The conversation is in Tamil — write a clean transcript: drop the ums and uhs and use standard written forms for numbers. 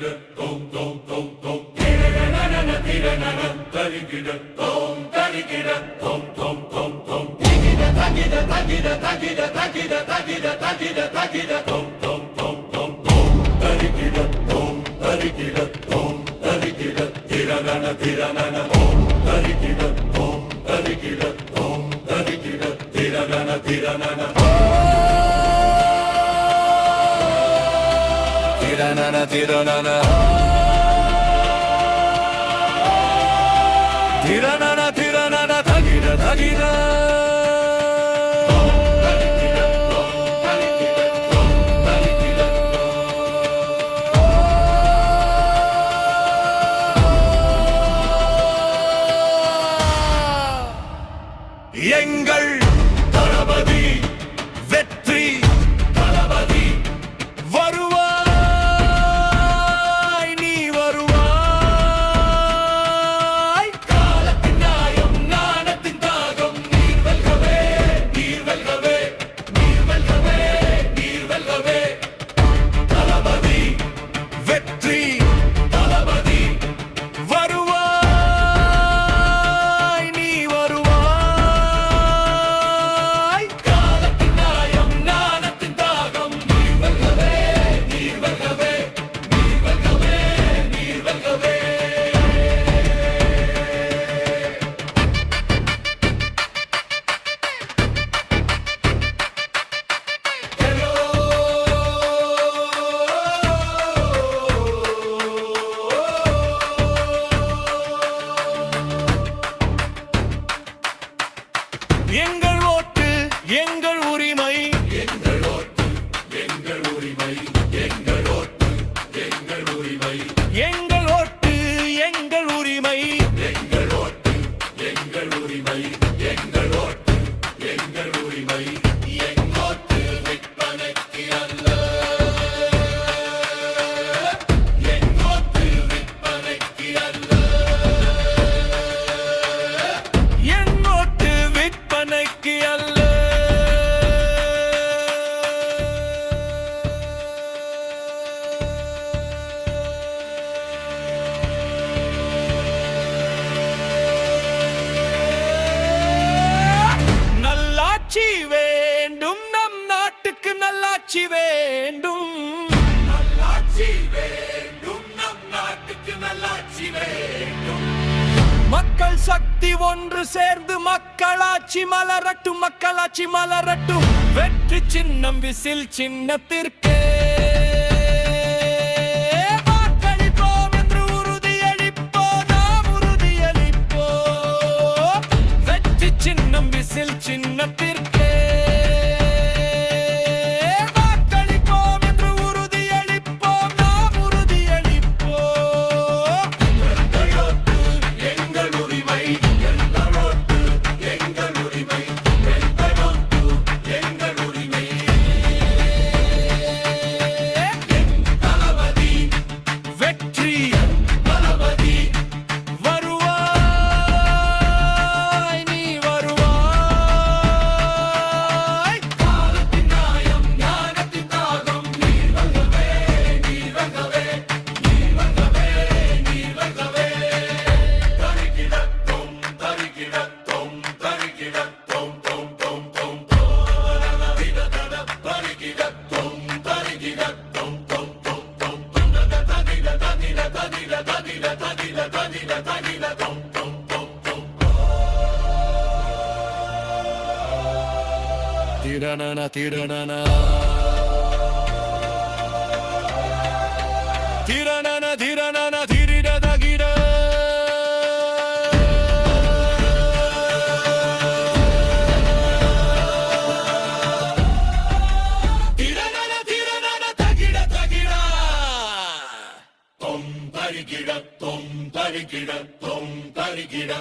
தரிகிட தோம் தோம் தோம் தோம் திரணன திரணன தரிகிட தோம் தரிகிட தோம் தோம் தோம் தோம் திகிட தகிட தகிட தகிட தகிட தகிட தகிட தகிட தோம் தோம் தோம் தோம் தோம் தரிகிட தோம் தரிகிட தோம் தரிகிட திரணன திரணன தோம் தரிகிட தோம் தரிகிட தோம் தரிகிட திரணன திரணன tiranana tiranana tiranana tiranana tagida tagida எங்கள் தளபதி வெற்றி தளபதி வருவாய் நீ வருவாய் காலத்தின் நியாயம் ஞானத்தின் தாகம் நீர் வெல்கவே நீர் வெல்கவே நீர் வெல்கவே நீர் வெல்கவே தளபதி வெற்றி தளபதி வருவாய் நீ வருவாய் காலத்தின் நியாயம் ஞானத்தின் தாகம் நீர் வெல்கவே நீர் வெல்கவே நீர் வெல்கவே நீர் வெல்கவே எங்கள் ஓட்டு எங்கள் உரிமை எங்கள் ஓட்டு எங்கள் உரிமை எங்கள் ஓட்டு எங்கள் உரிமை எங்கள் ஓட்டு எங்கள் உரிமை எங்கள் ஓட்டு எங்கள் உரிமை எங்கள் ஓட்டு எங்கள் உரிமை எங்கோட்டு விற்பனைக்கு அல்ல எங்கோட்டு விற்பனைக்கு அல்ல எங்கோட்டு விற்பனைக்கு அல்ல நல்லாட்சி வேண்டும் நம் நாட்டுக்கு நல்லாட்சி வேண்டும் நல்லாட்சி வேண்டும் நம் நாட்டுக்கு நல்லாட்சி வேண்டும் மக்கள் சக்தி ஒன்று சேர்ந்து மக்களாட்சி மலரட்டும் மக்களாட்சி மலரட்டும் வெற்றி சின்னம் விசில் சின்னத்திற்கே வாக்களிப்போம் என்று உறுதியளிப்போம் நாம் உறுதியளிப்போம் வெற்றி சின்னம் விசில் சின்னத்திற்கே வாக்களிப்போம் என்று உறுதியளிப்போம் நாம் உறுதியளிப்போம் எங்கள் உரிமை எங்களோட்டு எங்கள் உரிமை எங்களோட்டு எங்கள் உரிமை தளபதி வெற்றி தளபதி வருவாய் நீ வருவாய் காலத்தின் நியாயம் ஞானத்தின் தாகம் நீர் வெல்கவே நீர் வெல்கவே நீர் வெல்கவே நீர் வெல்கவே தரிகிட தொம் தரிகிட தொம் தரிகிட தொம் தொம் தொம் தொம் தரிகிட தரிகிட தொம் தரிகிட தொம் தொம் தொம் தொம் தரிகிட தரிகிட தரிகிட தரிகிட தரிகிட தரிகிட தொம் தொம் தொம் தொம் திரணன திரணன திரணன திரணன திரிட தகிட திரணன திரணன தகிட தகிட தொம் தரிகிட தொம் தரிகிட தொம் தரிகிட